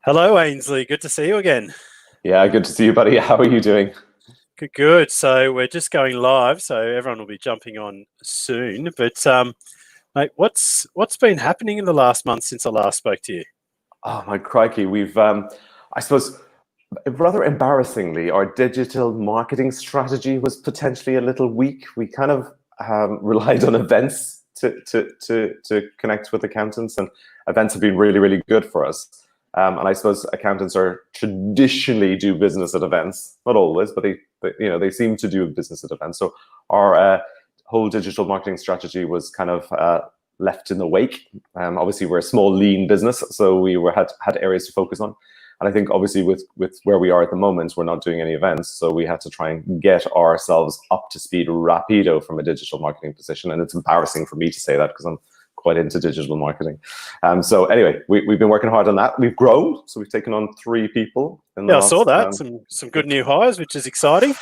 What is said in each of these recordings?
Hello, Ainsley. Good to see you again. Yeah, good to see you, buddy. How are you doing? Good, good. So we're just going live, so everyone will be jumping on soon. But mate, what's been happening in the last month since I last spoke to you? Oh my crikey, I suppose, rather embarrassingly, our digital marketing strategy was potentially a little weak. We kind of relied on events to connect with accountants, and events have been really, really good for us. And I suppose accountants are traditionally do business at events, not always, but they seem to do business at events. So our whole digital marketing strategy was kind of left in the wake. Obviously, we're a small, lean business, so had areas to focus on. And I think obviously with where we are at the moment, we're not doing any events, so we had to try and get ourselves up to speed rapido from a digital marketing position. And it's embarrassing for me to say that because I'm quite into digital marketing. So anyway, we've been working hard on that. We've grown, so we've taken on 3 people in the Yeah, I last. saw that. Some good new hires, which is exciting.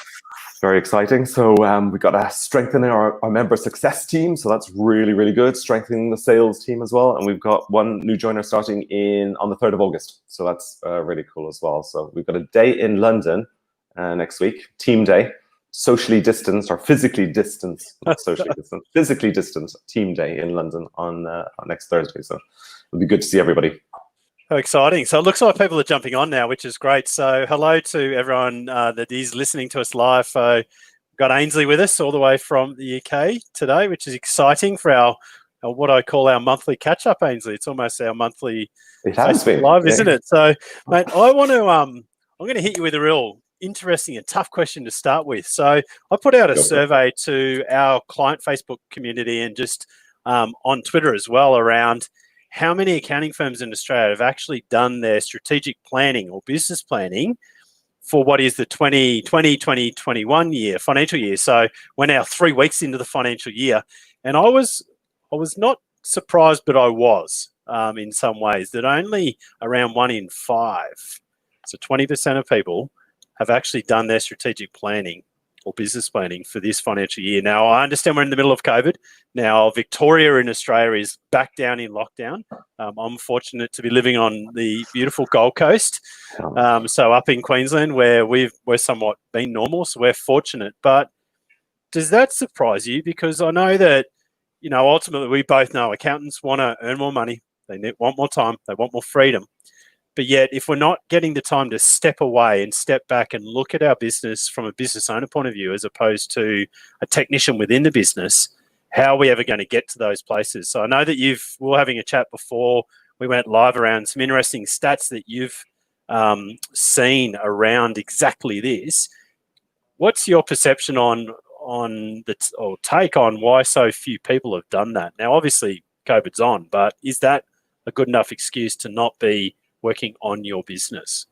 Very exciting. So we've got to strengthen our member success team. So that's really, really good. Strengthening the sales team as well. And we've got one new joiner starting on the 3rd of August. So that's really cool as well. So we've got a day in London next week, team day, socially distanced or physically distanced, not socially distanced, physically distanced team day in London on next Thursday. So it'll be good to see everybody. How exciting. So it looks like people are jumping on now, which is great. So hello to everyone that is listening to us live. So we've got Ainsley with us all the way from the UK today, which is exciting for our what I call our monthly catch-up, Ainsley. It's almost our monthly Facebook Live, isn't it? So, mate, I'm going to hit you with a real interesting and tough question to start with. So I put out a survey to our client Facebook community and just on Twitter as well around how many accounting firms in Australia have actually done their strategic planning or business planning for what is the 2020-2021 year, financial year. So we're now 3 weeks into the financial year. And I was not surprised, but I was in some ways that only around 1 in 5, so 20% of people have actually done their strategic planning or business planning for this financial year. Now, I understand we're in the middle of COVID. Now, Victoria in Australia is back down in lockdown. I'm fortunate to be living on the beautiful Gold Coast. So up in Queensland where we're somewhat been normal, so we're fortunate. But does that surprise you? Because I know that, ultimately we both know accountants want to earn more money. They want more time. They want more freedom. But yet, if we're not getting the time to step away and step back and look at our business from a business owner point of view, as opposed to a technician within the business, how are we ever going to get to those places? So I know that we were having a chat before we went live around some interesting stats that you've seen around exactly this. What's your perception or take on why so few people have done that? Now, obviously, COVID's on, but is that a good enough excuse to not be working on your business?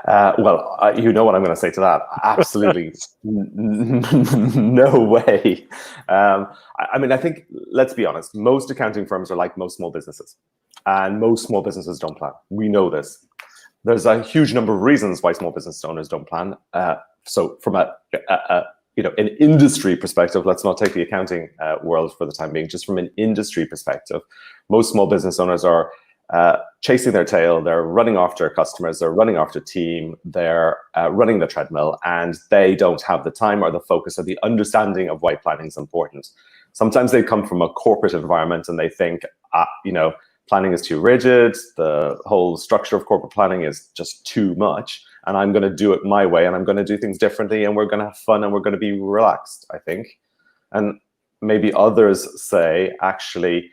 You know what I'm going to say to that. Absolutely no way. I think, let's be honest, most accounting firms are like most small businesses, and most small businesses don't plan. We know this. There's a huge number of reasons why small business owners don't plan. So from an industry perspective, let's not take the accounting world for the time being, just from an industry perspective, most small business owners are chasing their tail. They're running after customers, they're running after team, they're running the treadmill, and they don't have the time or the focus or the understanding of why planning is important. Sometimes they come from a corporate environment and they think, planning is too rigid, the whole structure of corporate planning is just too much, and I'm going to do it my way, and I'm going to do things differently, and we're going to have fun, and we're going to be relaxed, I think. And maybe others say, actually,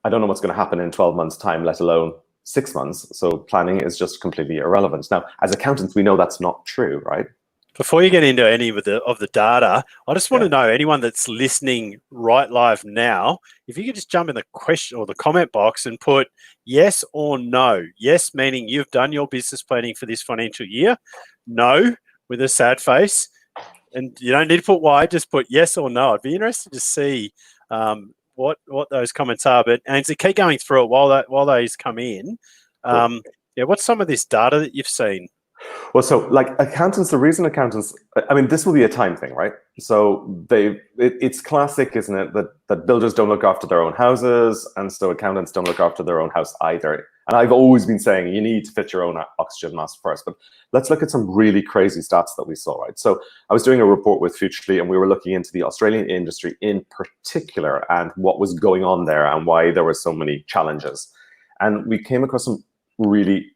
I don't know what's going to happen in 12 months' time, let alone 6 months. So planning is just completely irrelevant. Now, as accountants, we know that's not true, right? Before you get into any of the data, I just want to know, anyone that's listening right live now, if you could just jump in the question or the comment box and put yes or no. Yes, meaning you've done your business planning for this financial year. No, with a sad face. And you don't need to put why, just put yes or no. I'd be interested to see what those comments are. But Ainsley, keep going through it while those come in. What's some of this data that you've seen Well, so like accountants, the reason accountants, I mean, this will be a time thing, right? So it's classic, isn't it, that builders don't look after their own houses, and so accountants don't look after their own house either. And I've always been saying you need to fit your own oxygen mask first. But let's look at some really crazy stats that we saw, right? So I was doing a report with Futurely, and we were looking into the Australian industry in particular and what was going on there and why there were so many challenges. And we came across some really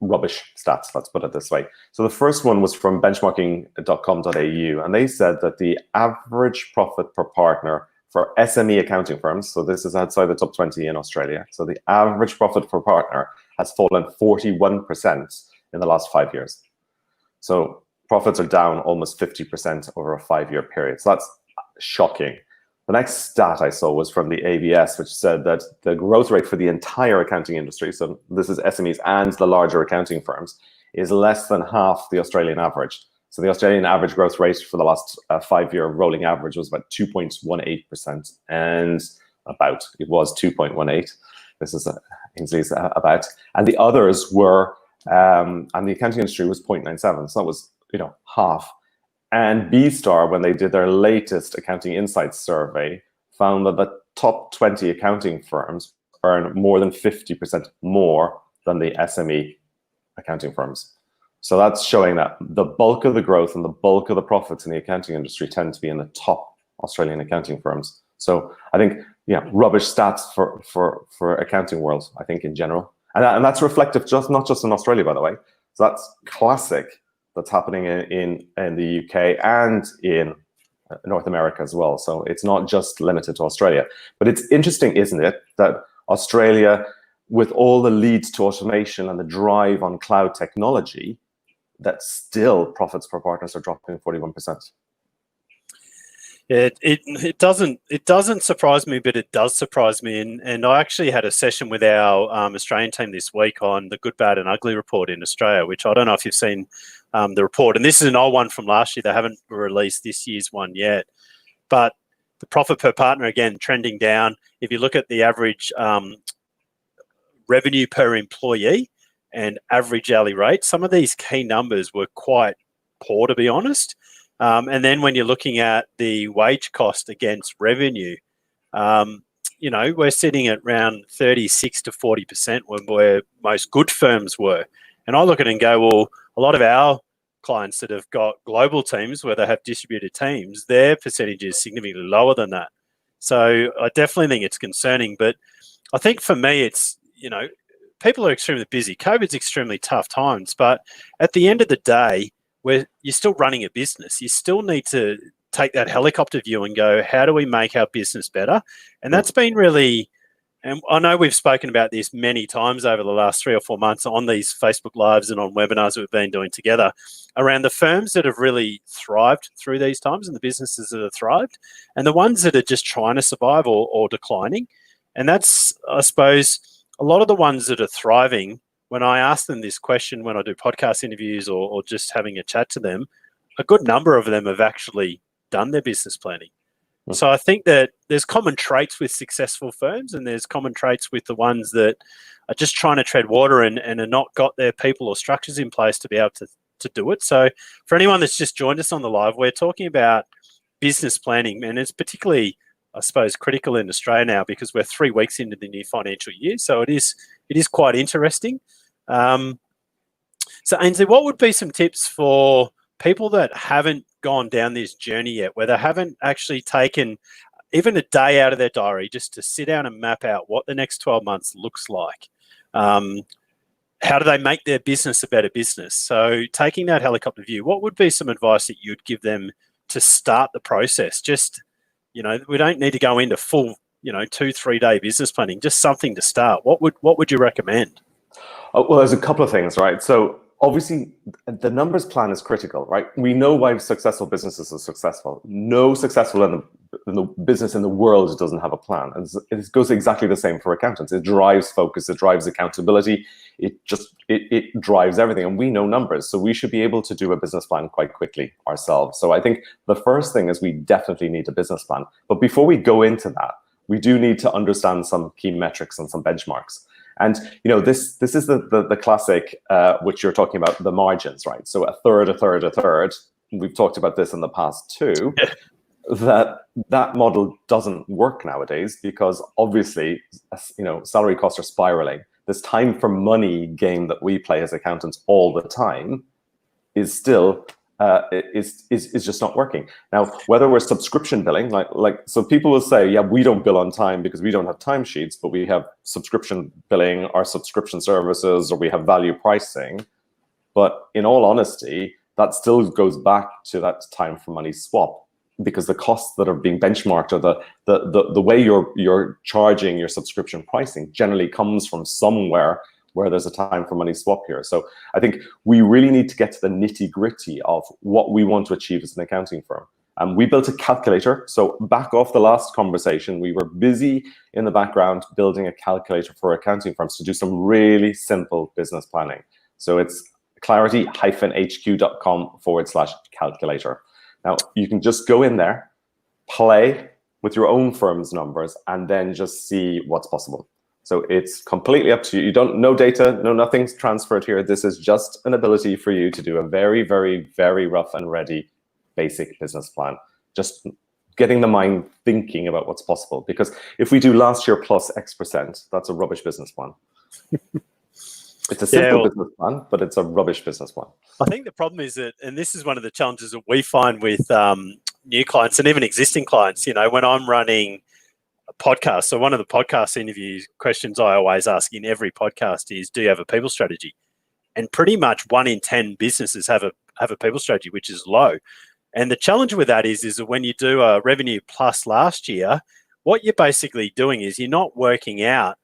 rubbish stats, let's put it this way. So the first one was from benchmarking.com.au, and they said that the average profit per partner for SME accounting firms, so this is outside the top 20 in Australia, so the average profit per partner has fallen 41% in the last 5 years. So profits are down almost 50% over a 5-year period. So that's shocking. The next stat I saw was from the ABS, which said that the growth rate for the entire accounting industry, so this is SMEs and the larger accounting firms, is less than half the Australian average. So the Australian average growth rate for the last 5-year rolling average was about 2.18%, and it was 2.18. This is Ainsley's about, and the others were, and the accounting industry was 0.97. So that was, half. And B-Star, when they did their latest Accounting Insights survey, found that the top 20 accounting firms earn more than 50% more than the SME accounting firms. So that's showing that the bulk of the growth and the bulk of the profits in the accounting industry tend to be in the top Australian accounting firms. So I think, rubbish stats for accounting world, I think, in general. And that's reflective not just in Australia, by the way. So that's classic. That's happening in the UK and in North America as well. So it's not just limited to Australia. But it's interesting, isn't it, that Australia, with all the leads to automation and the drive on cloud technology, that still profits per partners are dropping 41%. It doesn't surprise me, but it does surprise me. And I actually had a session with our Australian team this week on the Good, Bad and Ugly report in Australia, which I don't know if you've seen the report. And this is an old one from last year. They haven't released this year's one yet. But the profit per partner, again, trending down. If you look at the average revenue per employee and average hourly rate, some of these key numbers were quite poor, to be honest. And then when you're looking at the wage cost against revenue, we're sitting at around 36 to 40% where most good firms were. And I look at it and go, well, a lot of our clients that have got global teams where they have distributed teams, their percentage is significantly lower than that. So I definitely think it's concerning. But I think for me, it's, people are extremely busy. COVID's extremely tough times. But at the end of the day, where you're still running a business, you still need to take that helicopter view and go, how do we make our business better? And that's been really, and I know we've spoken about this many times over the last 3 or 4 months on these Facebook Lives and on webinars that we've been doing together around the firms that have really thrived through these times and the businesses that have thrived and the ones that are just trying to survive or declining. And that's, I suppose, a lot of the ones that are thriving. When I ask them this question, when I do podcast interviews or just having a chat to them, a good number of them have actually done their business planning. So I think that there's common traits with successful firms and there's common traits with the ones that are just trying to tread water and are not got their people or structures in place to be able to do it. So for anyone that's just joined us on the live, we're talking about business planning, and it's particularly, I suppose, critical in Australia now because we're 3 weeks into the new financial year. So it is quite interesting. So Ainsley, what would be some tips for people that haven't gone down this journey yet, where they haven't actually taken even a day out of their diary just to sit down and map out what the next 12 months looks like? How do they make their business a better business? So taking that helicopter view, what would be some advice that you'd give them to start the process? Just, we don't need to go into full, 2-3 day business planning, just something to start. What would you recommend? Well, there's a couple of things, right? So obviously, the numbers plan is critical, right? We know why successful businesses are successful. No successful in the business in the world doesn't have a plan. And it goes exactly the same for accountants. It drives focus, it drives accountability, it drives everything. And we know numbers, so we should be able to do a business plan quite quickly ourselves. So I think the first thing is we definitely need a business plan. But before we go into that, we do need to understand some key metrics and some benchmarks. And this is the classic, which you're talking about, the margins, right? So a third, a third, a third. We've talked about this in the past too. That model doesn't work nowadays because obviously, salary costs are spiraling. This time for money game that we play as accountants all the time is still is just not working. Now, whether we're subscription billing, so people will say, yeah, we don't bill on time because we don't have timesheets, but we have subscription billing, our subscription services, or we have value pricing. But in all honesty, that still goes back to that time for money swap, because the costs that are being benchmarked, or the way you're charging your subscription pricing generally comes from somewhere where there's a time for money swap here. So I think we really need to get to the nitty gritty of what we want to achieve as an accounting firm. We built a calculator. So back off the last conversation, we were busy in the background building a calculator for accounting firms to do some really simple business planning. So it's clarity-hq.com/calculator. Now, you can just go in there, play with your own firm's numbers, and then just see what's possible. So it's completely up to you. No data, nothing's transferred here. This is just an ability for you to do a very, very, very rough and ready basic business plan. Just getting the mind thinking about what's possible. Because if we do last year plus X%, that's a rubbish business plan. It's a simple business plan, but it's a rubbish business plan. I think the problem is that, and this is one of the challenges that we find with new clients and even existing clients, when I'm running a podcast. So one of the podcast interview questions I always ask in every podcast is, do you have a people strategy? And pretty much 1 in 10 businesses have a people strategy, which is low. And the challenge with that is that when you do a revenue plus last year, what you're basically doing is you're not working out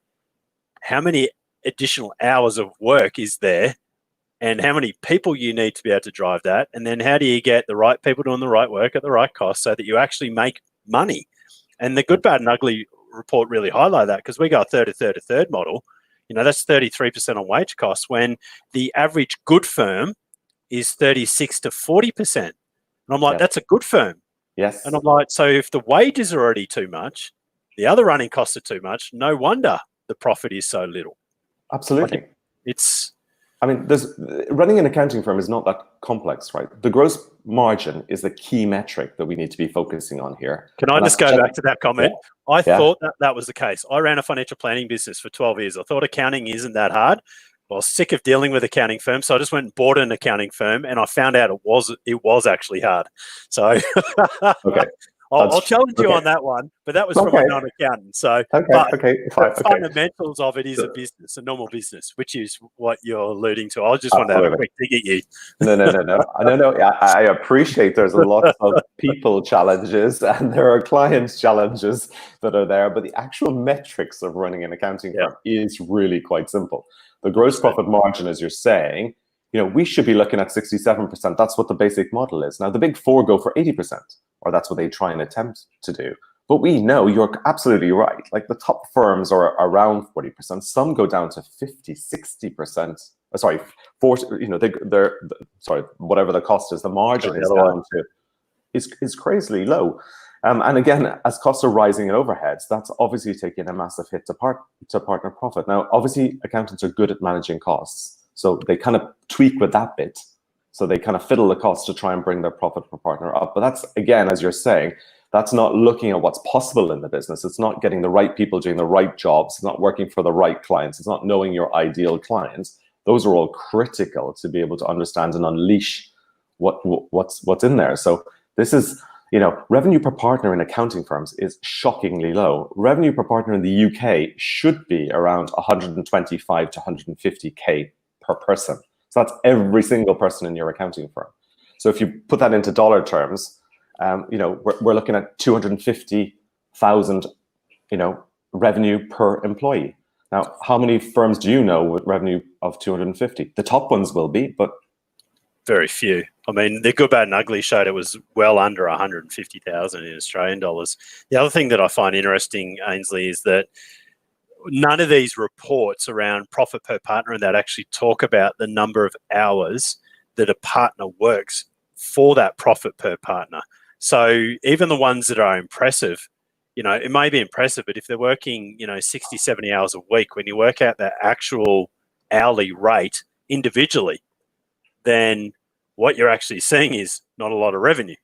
how many additional hours of work is there and how many people you need to be able to drive that. And then how do you get the right people doing the right work at the right cost so that you actually make money? And the good, bad, and ugly report really highlight that, because we go a third model. That's 33% on wage costs when the average good firm is 36 to 40%. And I'm like, that's a good firm. Yes. And I'm like, so if the wages are already too much, the other running costs are too much, no wonder the profit is so little. Absolutely. There's running an accounting firm is not that complex, right? The gross margin is the key metric that we need to be focusing on here. Can I just go back to that comment? Yeah. I thought that was the case. I ran a financial planning business for 12 years. I thought accounting isn't that hard. I was sick of dealing with accounting firms, so I just went and bought an accounting firm, and I found out it was actually hard. So okay. I'll challenge you on that one, but that was from a non-accountant. So, fine. The fundamentals of it is a business, a normal business, which is what you're alluding to. I just wanted to have a quick dig at you. No. I appreciate there's a lot of people challenges and there are clients challenges that are there, but the actual metrics of running an accounting firm is really quite simple. The gross profit margin, as you're saying, we should be looking at 67%. That's what the basic model is. Now, the big four go for 80%, or that's what they try and attempt to do. But we know you're absolutely right. Like the top firms are around 40%. Some go down to 50, 60%. Sorry, 40. They're sorry, whatever the cost is, the margin is down to is crazily low. And again, as costs are rising in overheads, that's obviously taking a massive hit to partner profit. Now, obviously, accountants are good at managing costs. So they kind of tweak with that bit. So they kind of fiddle the costs to try and bring their profit per partner up. But that's, again, as you're saying, that's not looking at what's possible in the business. It's not getting the right people doing the right jobs. It's not working for the right clients. It's not knowing your ideal clients. Those are all critical to be able to understand and unleash what's in there. So this is, revenue per partner in accounting firms is shockingly low. Revenue per partner in the UK should be around 125 to 150K per person. So that's every single person in your accounting firm. So if you put that into dollar terms, we're looking at 250,000, revenue per employee. Now, how many firms do you know with revenue of 250? The top ones will be, but very few. The good, bad, and ugly showed it was well under 150,000 in Australian dollars. The other thing that I find interesting, Ainsley, is that none of these reports around profit per partner and that actually talk about the number of hours that a partner works for that profit per partner. So even the ones that are impressive, it may be impressive, but if they're working, 60, 70 hours a week, when you work out their actual hourly rate individually, then what you're actually seeing is not a lot of revenue.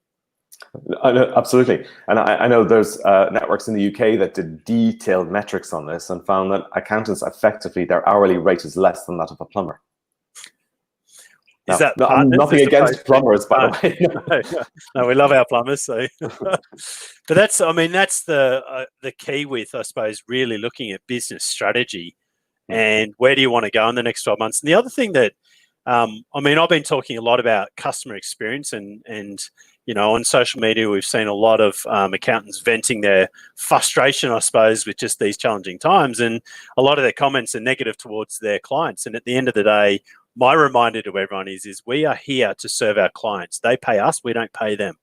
I know, absolutely. And I know there's networks in the UK that did detailed metrics on this and found that accountants, effectively, their hourly rate is less than that of a plumber. Is that nothing against plumbers, by the way? No, we love our plumbers. So, but that's the key with, I suppose, really looking at business strategy and where do you want to go in the next 12 months. And the other thing that, I've been talking a lot about customer experience and on social media, we've seen a lot of accountants venting their frustration, I suppose, with just these challenging times. And a lot of their comments are negative towards their clients. And at the end of the day, my reminder to everyone is we are here to serve our clients. They pay us, we don't pay them.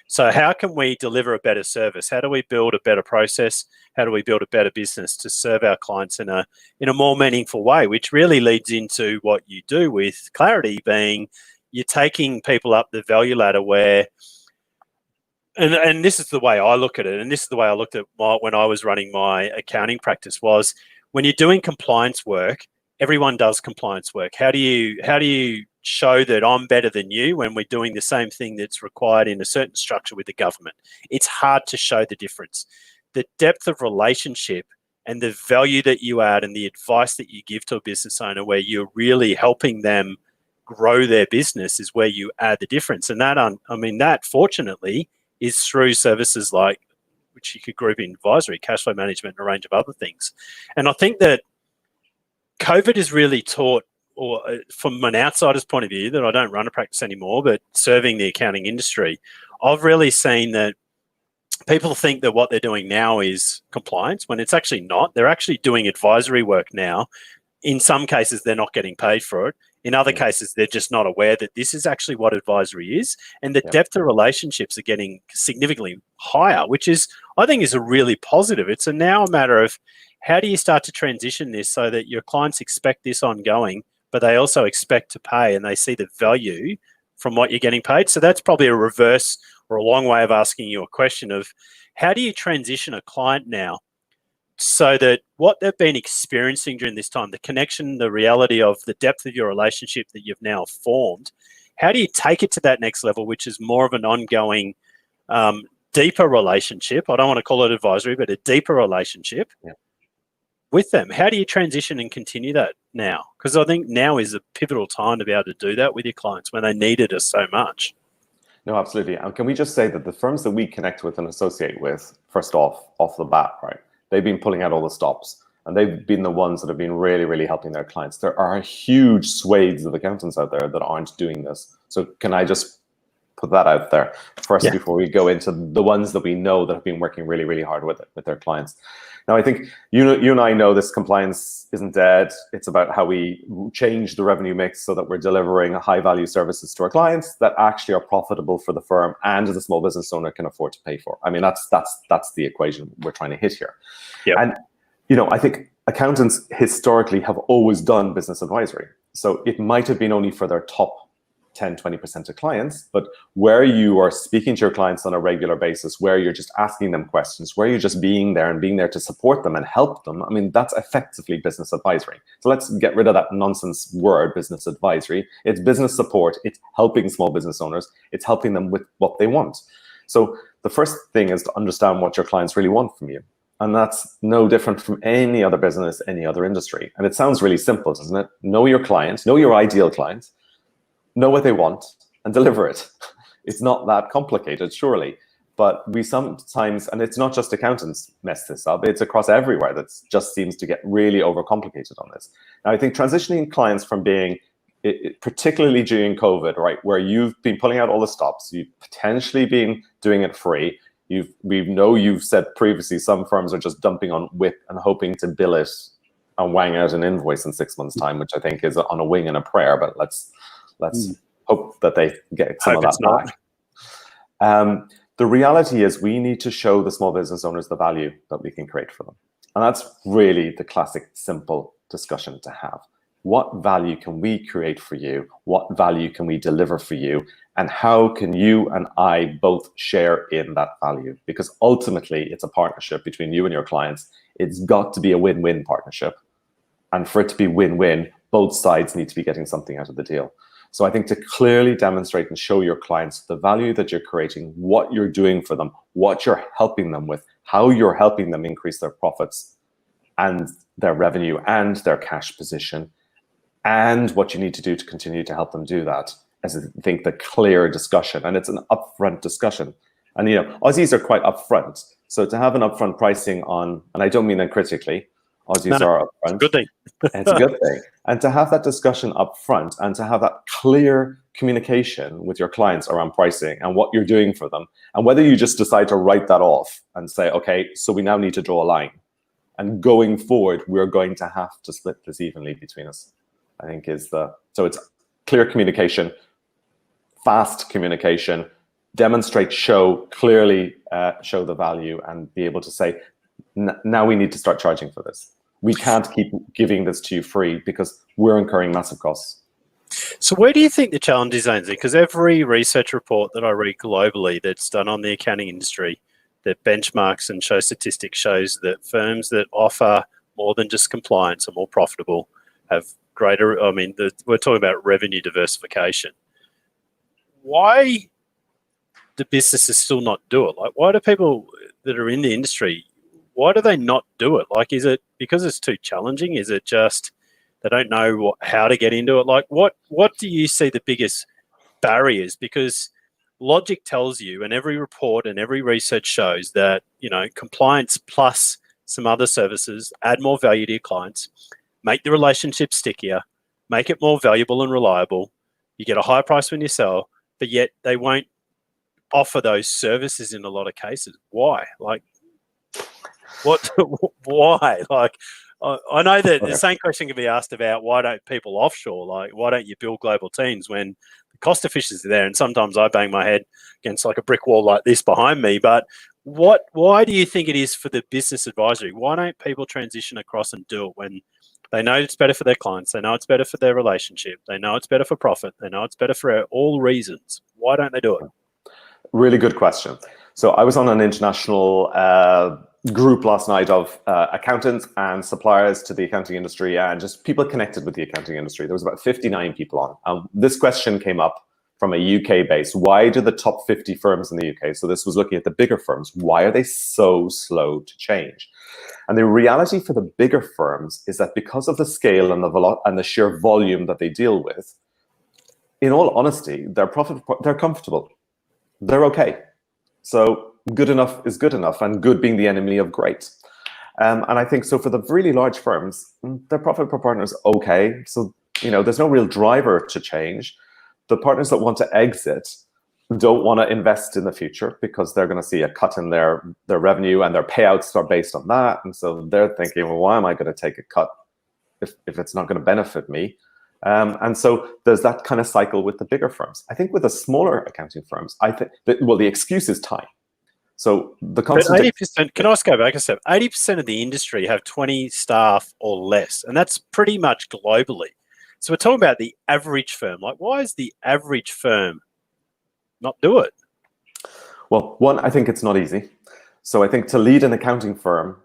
So how can we deliver a better service? How do we build a better process? How do we build a better business to serve our clients in a more meaningful way, which really leads into what you do with Clarity, being you're taking people up the value ladder where, and this is the way I look at it, and this is the way I looked at when I was running my accounting practice, was when you're doing compliance work, everyone does compliance work. How do you show that I'm better than you when we're doing the same thing that's required in a certain structure with the government? It's hard to show the difference. The depth of relationship and the value that you add and the advice that you give to a business owner where you're really helping them grow their business is where you add the difference. And that fortunately is through services like, which you could group in advisory, cash flow management, and a range of other things. And I think that COVID has really taught, or from an outsider's point of view, that I don't run a practice anymore, but serving the accounting industry, I've really seen that people think that what they're doing now is compliance when it's actually not. They're actually doing advisory work now. In some cases, they're not getting paid for it. In other cases, they're just not aware that this is actually what advisory is. And the depth of relationships are getting significantly higher, which is, I think, is a really positive. It's now a matter of how do you start to transition this so that your clients expect this ongoing, but they also expect to pay and they see the value from what you're getting paid. So that's probably a reverse or a long way of asking you a question of how do you transition a client now so that what they've been experiencing during this time, the connection, the reality of the depth of your relationship that you've now formed, how do you take it to that next level, which is more of an ongoing, deeper relationship? I don't want to call it advisory, but a deeper relationship with them. How do you transition and continue that now? Because I think now is a pivotal time to be able to do that with your clients when they needed us so much. No, absolutely. And can we just say that the firms that we connect with and associate with, first off the bat, right, they've been pulling out all the stops and they've been the ones that have been really, really helping their clients. There are huge swathes of accountants out there that aren't doing this. So can I just put that out there first before we go into the ones that we know that have been working really, really hard with their clients? Now, I think you and I know this compliance isn't dead. It's about how we change the revenue mix so that we're delivering high value services to our clients that actually are profitable for the firm and the small business owner can afford to pay for. I mean, that's the equation we're trying to hit here. And, I think accountants historically have always done business advisory. So it might have been only for their top 10, 20% of clients, but where you are speaking to your clients on a regular basis, where you're just asking them questions, where you're just being there and being there to support them and help them, I mean, that's effectively business advisory. So let's get rid of that nonsense word, business advisory. It's business support. It's helping small business owners. It's helping them with what they want. So the first thing is to understand what your clients really want from you. And that's no different from any other business, any other industry. And it sounds really simple, doesn't it? Know your client, know your ideal client, know what they want and deliver it. It's not that complicated, surely. But we sometimes, and it's not just accountants mess this up, it's across everywhere that just seems to get really overcomplicated on this. Now, I think transitioning clients from being, particularly during COVID, right, where you've been pulling out all the stops, you've potentially been doing it free, you've said previously some firms are just dumping on WIP and hoping to bill it and wang out an invoice in 6 months' time, which I think is on a wing and a prayer, but let's hope that they get some of that back. The reality is we need to show the small business owners the value that we can create for them. And that's really the classic, simple discussion to have. what value can we create for you? What value can we deliver for you? And how can you and I both share in that value? Because ultimately, it's a partnership between you and your clients. It's got to be a win-win partnership. And for it to be win-win, both sides need to be getting something out of the deal. So I think to clearly demonstrate and show your clients the value that you're creating, what you're doing for them, what you're helping them with, how you're helping them increase their profits and their revenue and their cash position, and what you need to do to continue to help them do that, as I think the clear discussion. And it's an upfront discussion. And, you know, Aussies are quite upfront. So to have an upfront pricing on, and I don't mean that critically, Aussies are upfront. It's a good thing. It's a good thing. And to have that discussion up front and to have that clear communication with your clients around pricing and what you're doing for them, and whether you just decide to write that off and say, okay, so we now need to draw a line. And going forward, we're going to have to split this evenly between us, I think is the, so it's clear communication, fast communication, demonstrate, show, clearly show the value and be able to say, now we need to start charging for this. We can't keep giving this to you free because we're incurring massive costs. So where do you think the challenge is, Ainsley? Because every research report that I read globally that's done on the accounting industry that benchmarks and shows statistics shows that firms that offer more than just compliance are more profitable, have greater, I mean, we're talking about revenue diversification. Why do businesses still not do it? Like, why do people that are in the industry, why do they not do it? Like, is it because it's too challenging? Is it just they don't know how to get into it? Like, what do you see the biggest barriers? Because logic tells you, and every report and every research shows that, you know, compliance plus some other services add more value to your clients, make the relationship stickier, make it more valuable and reliable. You get a higher price when you sell, but yet they won't offer those services in a lot of cases. Why? Like, what? Why? Like, I know that the same question can be asked about why don't people offshore? Like, why don't you build global teams when the cost efficiency is there? And sometimes I bang my head against like a brick wall like this behind me. But why do you think it is for the business advisory? Why don't people transition across and do it when they know it's better for their clients? They know it's better for their relationship. They know it's better for profit. They know it's better for all reasons. Why don't they do it? Really good question. So I was on an international group last night of accountants and suppliers to the accounting industry and just people connected with the accounting industry. There was about 59 people on. This question came up from a UK base. Why do the top 50 firms in the UK, so this was looking at the bigger firms, why are they so slow to change? And the reality for the bigger firms is that because of the scale and the sheer volume that they deal with, in all honesty, they're comfortable. They're okay. So good enough is good enough, and good being the enemy of great. And I think so for the really large firms, their profit per partner is okay. So, you know, there's no real driver to change. The partners that want to exit don't want to invest in the future because they're going to see a cut in their revenue, and their payouts are based on that. And so they're thinking, well, why am I going to take a cut if it's not going to benefit me? And so there's that kind of cycle with the bigger firms. I think with the smaller accounting firms, I think that, well, the excuse is time. So the constant. But 80%, can I just go back a step? 80% of the industry have 20 staff or less, and that's pretty much globally. So we're talking about the average firm. Like, why is the average firm not do it? Well, one, I think it's not easy. So I think to lead an accounting firm,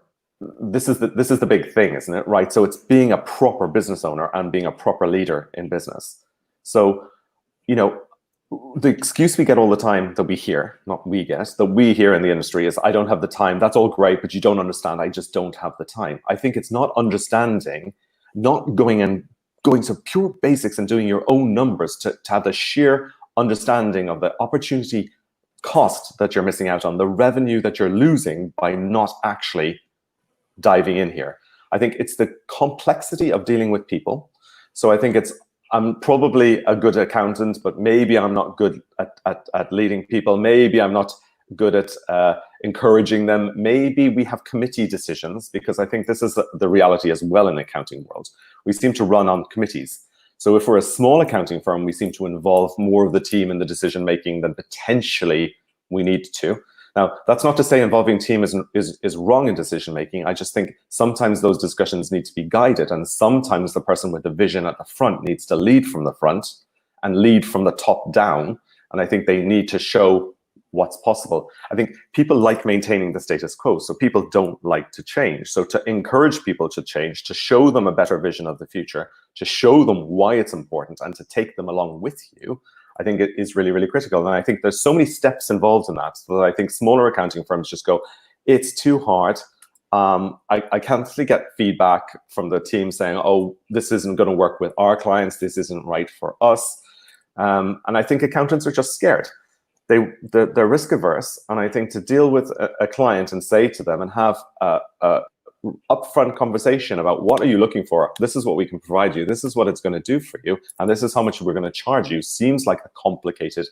this is the big thing, isn't it? Right. So it's being a proper business owner and being a proper leader in business. So, you know, the excuse we get all the time that we hear, not we get, that we hear in the industry is, I don't have the time. That's all great, but you don't understand. I just don't have the time. I think it's not understanding, not going to pure basics and doing your own numbers to have the sheer understanding of the opportunity cost that you're missing out on, the revenue that you're losing by not actually diving in here. I think it's the complexity of dealing with people. So I think I'm probably a good accountant, but maybe I'm not good at leading people. Maybe I'm not good at encouraging them. Maybe we have committee decisions, because I think this is the reality as well in the accounting world. We seem to run on committees. So if we're a small accounting firm, we seem to involve more of the team in the decision making than potentially we need to. Now, that's not to say involving team is wrong in decision making. I just think sometimes those discussions need to be guided, and sometimes the person with the vision at the front needs to lead from the front and lead from the top down. And I think they need to show what's possible. I think people like maintaining the status quo, so people don't like to change. So to encourage people to change, to show them a better vision of the future, to show them why it's important, and to take them along with you, I think it is really, really critical. And I think there's so many steps involved in that, so that I think smaller accounting firms just go, it's too hard. I constantly get feedback from the team saying, oh, this isn't going to work with our clients. This isn't right for us. And I think accountants are just scared. They're risk averse. And I think to deal with a client and say to them and have a upfront conversation about what are you looking for? This is what we can provide you. This is what it's going to do for you. And this is how much we're going to charge you seems like a complicated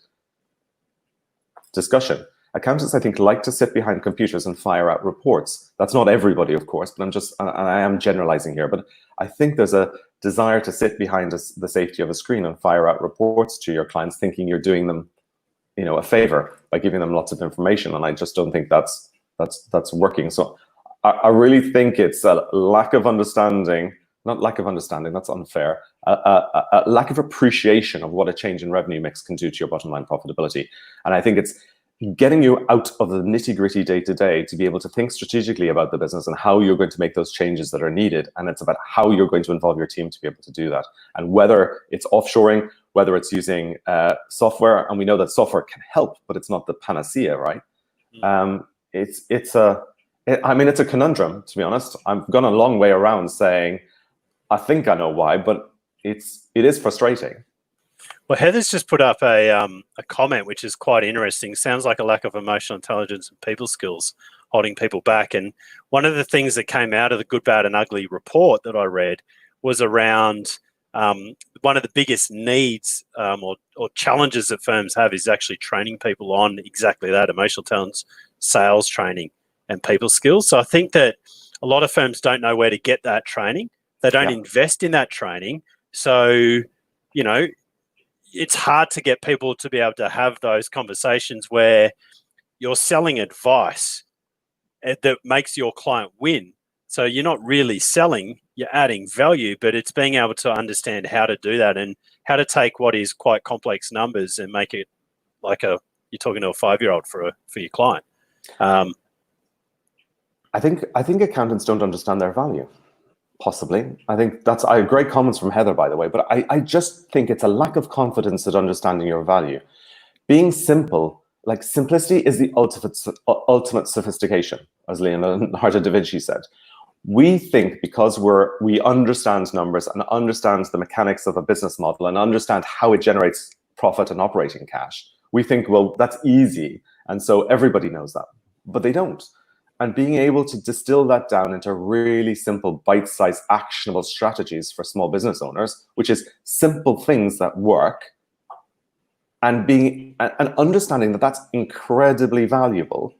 discussion. Accountants, I think, like to sit behind computers and fire out reports. That's not everybody, of course, but I am generalizing here. But I think there's a desire to sit behind the safety of a screen and fire out reports to your clients, thinking you're doing them, a favor by giving them lots of information. And I just don't think that's working. So I really think it's a lack of understanding, not lack of understanding, that's unfair, a lack of appreciation of what a change in revenue mix can do to your bottom line profitability. And I think it's getting you out of the nitty-gritty day-to-day to be able to think strategically about the business and how you're going to make those changes that are needed. And it's about how you're going to involve your team to be able to do that. And whether it's offshoring, whether it's using software, and we know that software can help, but it's not the panacea, right? It's a conundrum, to be honest. I've gone a long way around saying, I think I know why, but it is frustrating. Well, Heather's just put up a comment which is quite interesting. Sounds like a lack of emotional intelligence and people skills holding people back. And one of the things that came out of the Good, Bad and Ugly report that I read was around one of the biggest needs or challenges that firms have is actually training people on exactly that, emotional intelligence, sales training and people skills. So I think that a lot of firms don't know where to get that training. They don't invest in that training. So, it's hard to get people to be able to have those conversations where you're selling advice that makes your client win. So you're not really selling, you're adding value, but it's being able to understand how to do that and how to take what is quite complex numbers and make it like you're talking to a 5-year-old for your client. I think accountants don't understand their value. Possibly. I think that's great comments from Heather, by the way, but I just think it's a lack of confidence at understanding your value. Being simple, like simplicity is the ultimate sophistication, as Leonardo da Vinci said. We think because we understand numbers and understand the mechanics of a business model and understand how it generates profit and operating cash, we think, well, that's easy. And so everybody knows that, but they don't. And being able to distill that down into really simple, bite-sized, actionable strategies for small business owners, which is simple things that work, and understanding that that's incredibly valuable,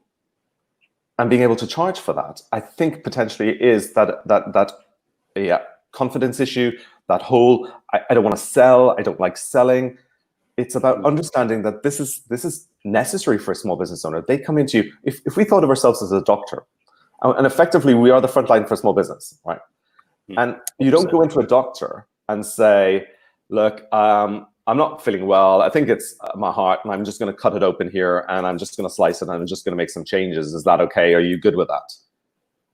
and being able to charge for that, I think potentially is that confidence issue. That whole I don't want to sell, I don't like selling. It's about understanding that this is necessary for a small business owner. They come into you, if we thought of ourselves as a doctor, and effectively we are the front line for small business, right? And you don't go into a doctor and say, look, I'm not feeling well. I think it's my heart, and I'm just going to cut it open here, and I'm just going to slice it, and I'm just going to make some changes. Is that okay? Are you good with that?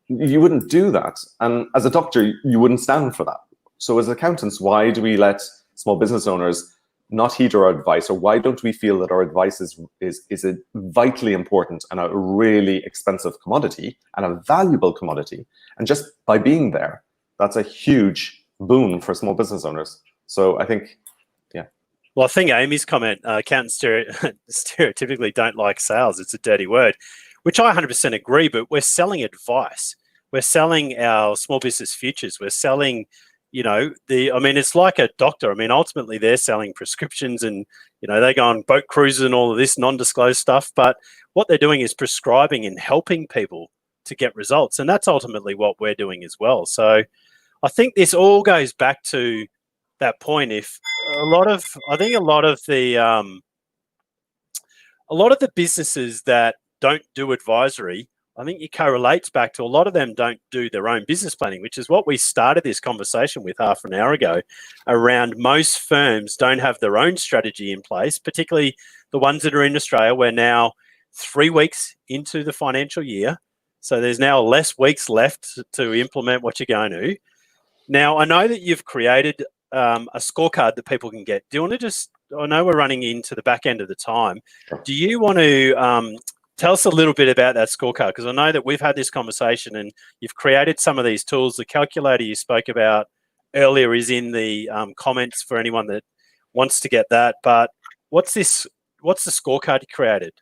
You wouldn't do that. And as a doctor, you wouldn't stand for that. So as accountants, why do we let small business owners not heed our advice, or why don't we feel that our advice is a vitally important and a really expensive commodity and a valuable commodity? And just by being there, that's a huge boon for small business owners. So I think, Well, I think Amy's comment, accountants stereotypically don't like sales. It's a dirty word, which I 100% agree, but we're selling advice. We're selling our small business futures. We're selling it's like a doctor. I mean, ultimately they're selling prescriptions and, they go on boat cruises and all of this non-disclosed stuff. But what they're doing is prescribing and helping people to get results. And that's ultimately what we're doing as well. So I think this all goes back to that point. If a lot of the businesses that don't do advisory, I think it correlates back to a lot of them don't do their own business planning, which is what we started this conversation with half an hour ago around most firms don't have their own strategy in place, particularly the ones that are in Australia. We're now 3 weeks into the financial year. So there's now less weeks left to implement what you're going to. Now, I know that you've created a scorecard that people can get. Do you want to just, I know we're running into the back end of the time. Do you want to tell us a little bit about that scorecard? Because I know that we've had this conversation and you've created some of these tools. The calculator you spoke about earlier is in the comments for anyone that wants to get that. But what's the scorecard you created?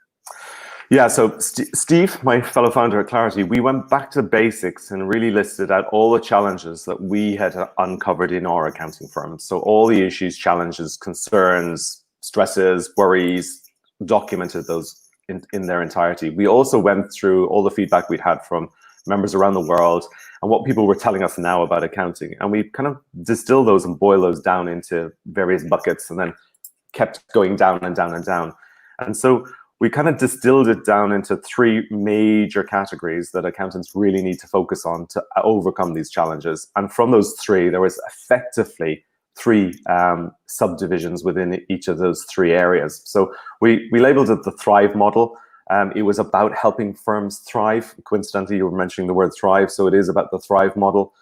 Yeah, so Steve, my fellow founder at Clarity, we went back to basics and really listed out all the challenges that we had uncovered in our accounting firm. So all the issues, challenges, concerns, stresses, worries, documented those in their entirety. We also went through all the feedback we'd had from members around the world and what people were telling us now about accounting. And we kind of distilled those and boiled those down into various buckets and then kept going down and down and down. And so we kind of distilled it down into 3 major categories that accountants really need to focus on to overcome these challenges. And from those 3, there was effectively 3 subdivisions within each of those 3 areas. So we labeled it the Thrive model. It was about helping firms thrive. Coincidentally, you were mentioning the word thrive, so it is about the Thrive model.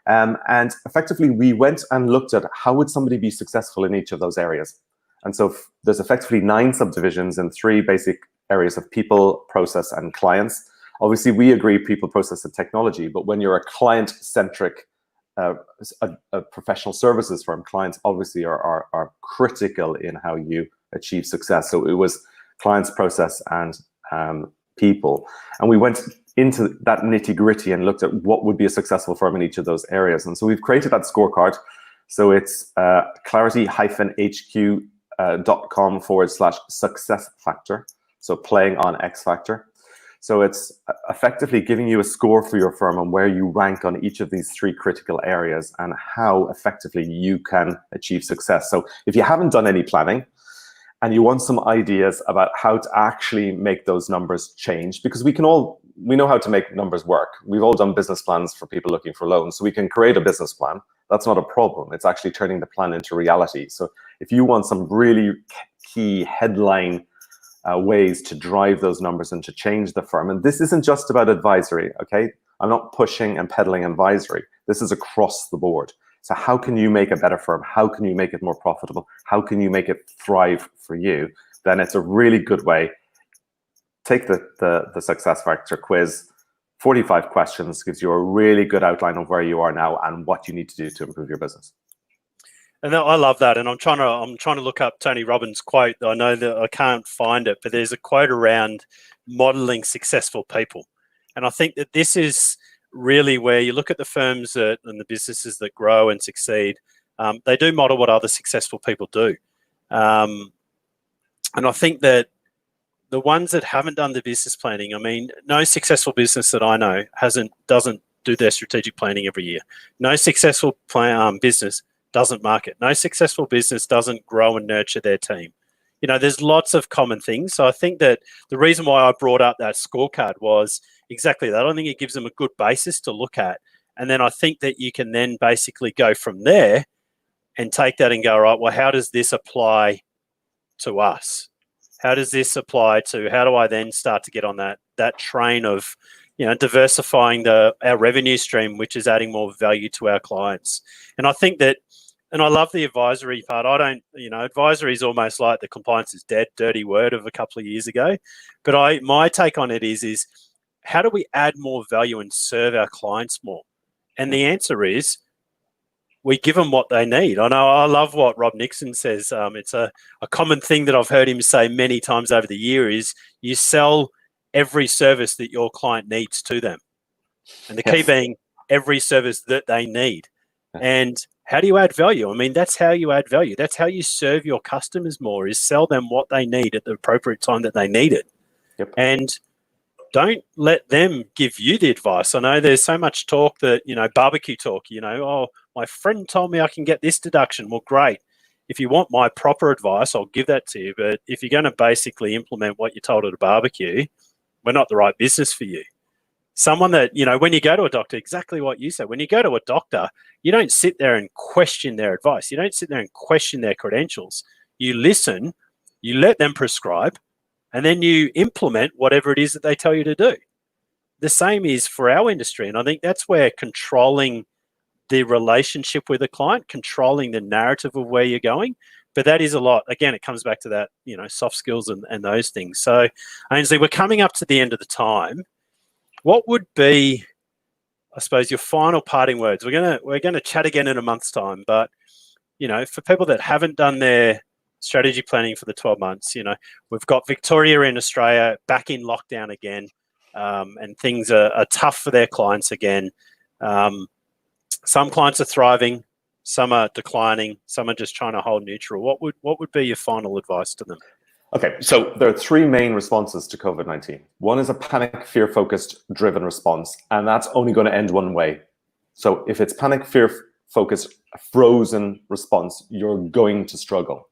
And effectively, we went and looked at how would somebody be successful in each of those areas. And so there's effectively 9 subdivisions in 3 basic areas of people, process, and clients. Obviously, we agree people, process, and technology, but when you're a client-centric a professional services firm, clients obviously are critical in how you achieve success. So it was clients, process, and people. And we went into that nitty-gritty and looked at what would be a successful firm in each of those areas. And so we've created that scorecard. So it's clarity-hq.com/success factor. So playing on X factor. So it's effectively giving you a score for your firm on where you rank on each of these 3 critical areas and how effectively you can achieve success. So if you haven't done any planning and you want some ideas about how to actually make those numbers change, because we know how to make numbers work. We've all done business plans for people looking for loans. So we can create a business plan. That's not a problem. It's actually turning the plan into reality. So if you want some really key headline ways to drive those numbers and to change the firm, and this isn't just about advisory, okay? I'm not pushing and peddling advisory. This is across the board. So how can you make a better firm? How can you make it more profitable? How can you make it thrive for you? Then it's a really good way. Take the success factor quiz. 45 questions gives you a really good outline of where you are now and what you need to do to improve your business. And I love that. And I'm trying to look up Tony Robbins' quote. I know that I can't find it, but there's a quote around modeling successful people. And I think that this is really where you look at the firms and the businesses that grow and succeed. They do model what other successful people do. And I think that the ones that haven't done the business planning, I mean, no successful business that I know doesn't do their strategic planning every year. No successful business doesn't market. No successful business doesn't grow and nurture their team. You know, there's lots of common things. So I think that the reason why I brought up that scorecard was exactly that. I think it gives them a good basis to look at. And then I think that you can then basically go from there and take that and go, right, well, how does this apply to us? How does this apply to, how do I then start to get on that train of, you know, diversifying our revenue stream, which is adding more value to our clients? And I think that, and I love the advisory part. Advisory is almost like the compliance is dead, dirty word of a couple of years ago. But my take on it is how do we add more value and serve our clients more? And the answer is we give them what they need. I know I love what Rob Nixon says. It's a common thing that I've heard him say many times over the year is you sell every service that your client needs to them. And the key being every service that they need. And how do you add value? I mean, that's how you add value. That's how you serve your customers more, is sell them what they need at the appropriate time that they need it. Yep. And don't let them give you the advice. I know there's so much talk that, barbecue talk, oh, my friend told me I can get this deduction. Well, great. If you want my proper advice, I'll give that to you. But if you're going to basically implement what you're told at a barbecue, we're not the right business for you. Someone that, you know, when you go to a doctor, exactly what you said, when you go to a doctor, you don't sit there and question their advice. You don't sit there and question their credentials. You listen, you let them prescribe, and then you implement whatever it is that they tell you to do. The same is for our industry. And I think that's where controlling the relationship with a client, controlling the narrative of where you're going. But that is a lot. Again, it comes back to that, you know, soft skills and those things. So, Ainsley, we're coming up to the end of the time. What would be, I suppose, your final parting words? We're gonna chat again in a month's time, but, you know, for people that haven't done their strategy planning for the 12 months, you know, we've got Victoria in Australia back in lockdown again, and things are tough for their clients again. Some clients are thriving, some are declining, some are just trying to hold neutral. What would be your final advice to them? Okay, so there are three main responses to COVID-19. One is a panic, fear-focused driven response, and that's only going to end one way. So if it's panic, fear-focused, frozen response, you're going to struggle.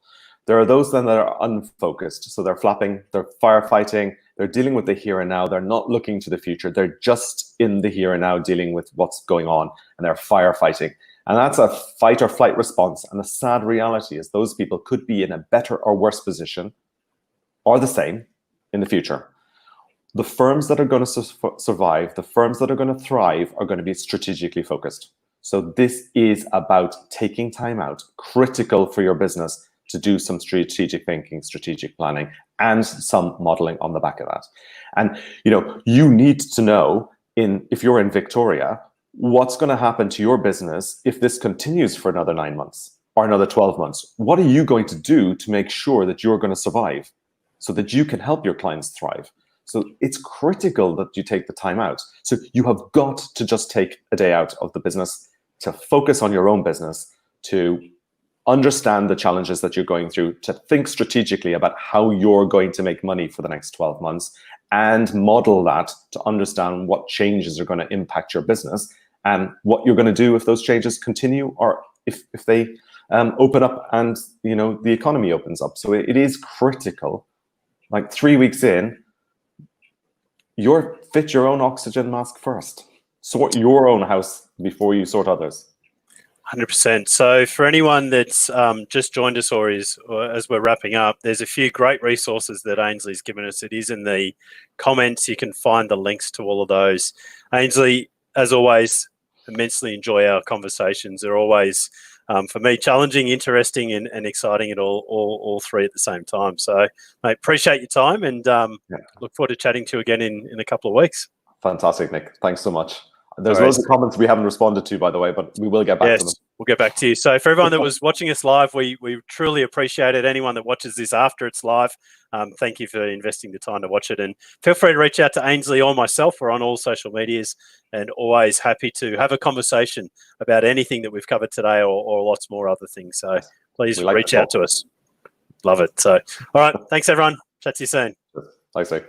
There are those then that are unfocused. So they're flapping, they're firefighting, they're dealing with the here and now. They're not looking to the future. They're just in the here and now dealing with what's going on, and they're firefighting. And that's a fight or flight response. And the sad reality is those people could be in a better or worse position or the same in the future. The firms that are going to survive, the firms that are going to thrive are going to be strategically focused. So this is about taking time out, critical for your business, to do some strategic thinking, strategic planning, and some modeling on the back of that. And you know, you need to know, if you're in Victoria, what's going to happen to your business if this continues for another 9 months or another 12 months. What are you going to do to make sure that you're going to survive, so that you can help your clients thrive? So it's critical that you take the time out. So you have got to just take a day out of the business to focus on your own business, to understand the challenges that you're going through, to think strategically about how you're going to make money for the next 12 months, and model that to understand what changes are going to impact your business and what you're going to do if those changes continue, or if they open up and, you know, the economy opens up. So it is critical. Like 3 weeks in, fit your own oxygen mask first. Sort your own house before you sort others. 100%. So for anyone that's just joined us or as we're wrapping up, there's a few great resources that Ainsley's given us. It is in the comments. You can find the links to all of those. Ainsley, as always, immensely enjoy our conversations. They're always, for me, challenging, interesting, and exciting at all three at the same time. So, mate, appreciate your time, and look forward to chatting to you again in a couple of weeks. Fantastic, Nick. Thanks so much. There's loads of comments we haven't responded to, by the way, but we will get back to them. We'll get back to you. So for everyone that was watching us live, we truly appreciate it. Anyone that watches this after it's live, thank you for investing the time to watch it. And feel free to reach out to Ainsley or myself. We're on all social medias, and always happy to have a conversation about anything that we've covered today, or lots more other things. So please reach out to us. Love it. So, all right. Thanks, everyone. Chat to you soon. Thanks, Nick.